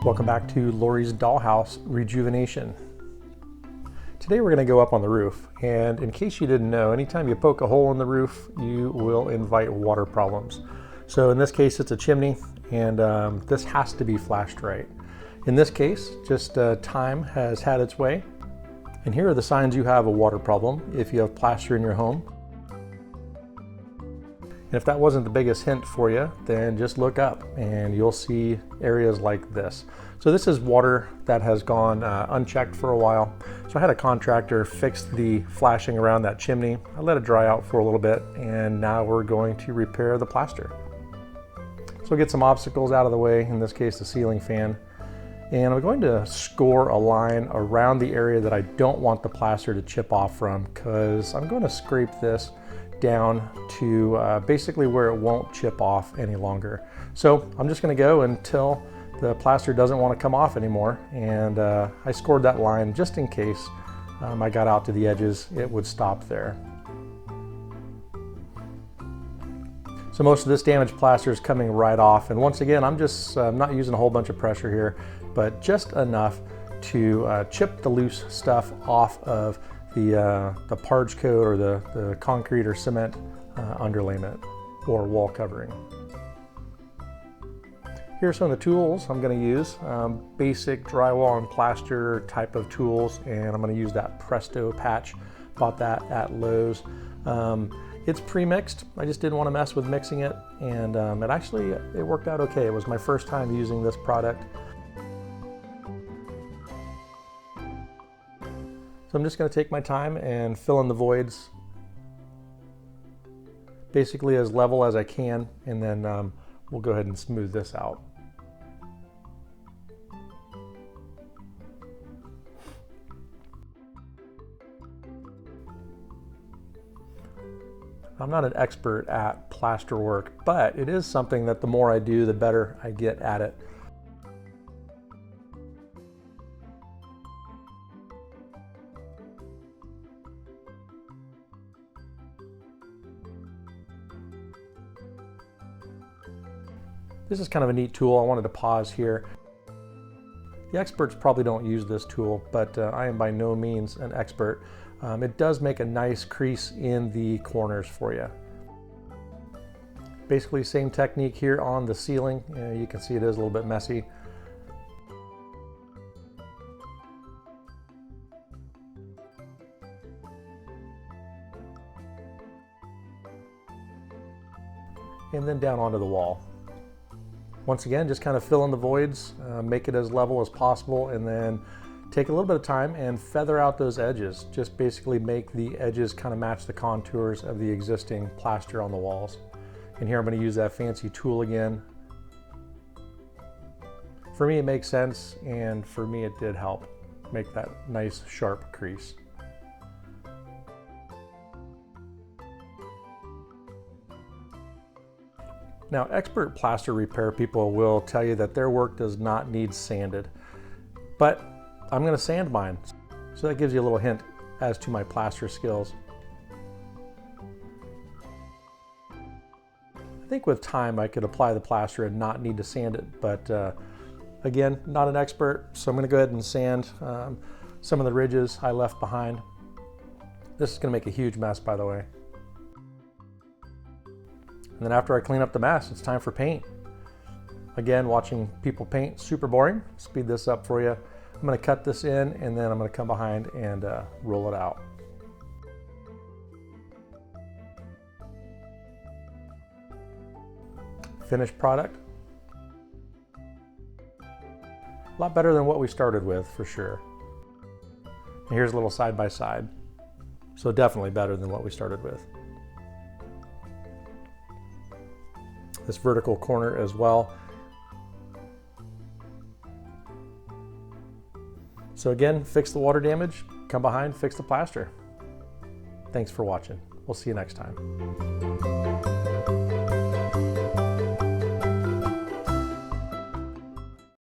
Welcome back to Lori's Dollhouse Rejuvenation. Today we're going to go up on the roof, and in case you didn't know, anytime you poke a hole in the roof, you will invite water problems. So in this case, it's a chimney, and this has to be flashed right. In this case, just time has had its way, and here are the signs you have a water problem if you have plaster in your home. And if that wasn't the biggest hint for you, then just look up and you'll see areas like this. So this is water that has gone unchecked for a while. So I had a contractor fix the flashing around that chimney. I let it dry out for a little bit, and now we're going to repair the plaster. So get some obstacles out of the way, in this case the ceiling fan. And I'm going to score a line around the area that I don't want the plaster to chip off from, because I'm going to scrape this down to basically where it won't chip off any longer. So I'm just going to go until the plaster doesn't want to come off anymore, and I scored that line just in case I got out to the edges, it would stop there. So most of this damaged plaster is coming right off, and once again I'm just not using a whole bunch of pressure here, but just enough to chip the loose stuff off of the parge coat or the concrete or cement underlayment or wall covering. Here are some of the tools I'm going to use. Basic drywall and plaster type of tools, and I'm going to use that Presto patch. Bought that at Lowe's. It's pre-mixed. I just didn't want to mess with mixing it, and it worked out okay. It was my first time using this product. So I'm just going to take my time and fill in the voids basically as level as I can, and then we'll go ahead and smooth this out. I'm not an expert at plaster work, but it is something that the more I do, the better I get at it. This is kind of a neat tool. I wanted to pause here. The experts probably don't use this tool, but I am by no means an expert. It does make a nice crease in the corners for you. Basically same technique here on the ceiling. You can see it is a little bit messy. And then down onto the wall. Once again, just kind of fill in the voids, make it as level as possible, and then take a little bit of time and feather out those edges. Just basically make the edges kind of match the contours of the existing plaster on the walls. And here I'm going to use that fancy tool again. For me it makes sense, and for me it did help make that nice sharp crease. Now, expert plaster repair people will tell you that their work does not need sanded, but I'm going to sand mine. So that gives you a little hint as to my plaster skills. I think with time I could apply the plaster and not need to sand it, but again, not an expert, so I'm going to go ahead and sand some of the ridges I left behind. This is going to make a huge mess, by the way. And then after I clean up the mess, it's time for paint. Again, watching people paint, super boring. Speed this up for you. I'm going to cut this in, and then I'm going to come behind and roll it out. Finished product. A lot better than what we started with, for sure. And here's a little side by side. So definitely better than what we started with. This vertical corner as well. So again, fix the water damage, come behind, fix the plaster. Thanks for watching. We'll see you next time.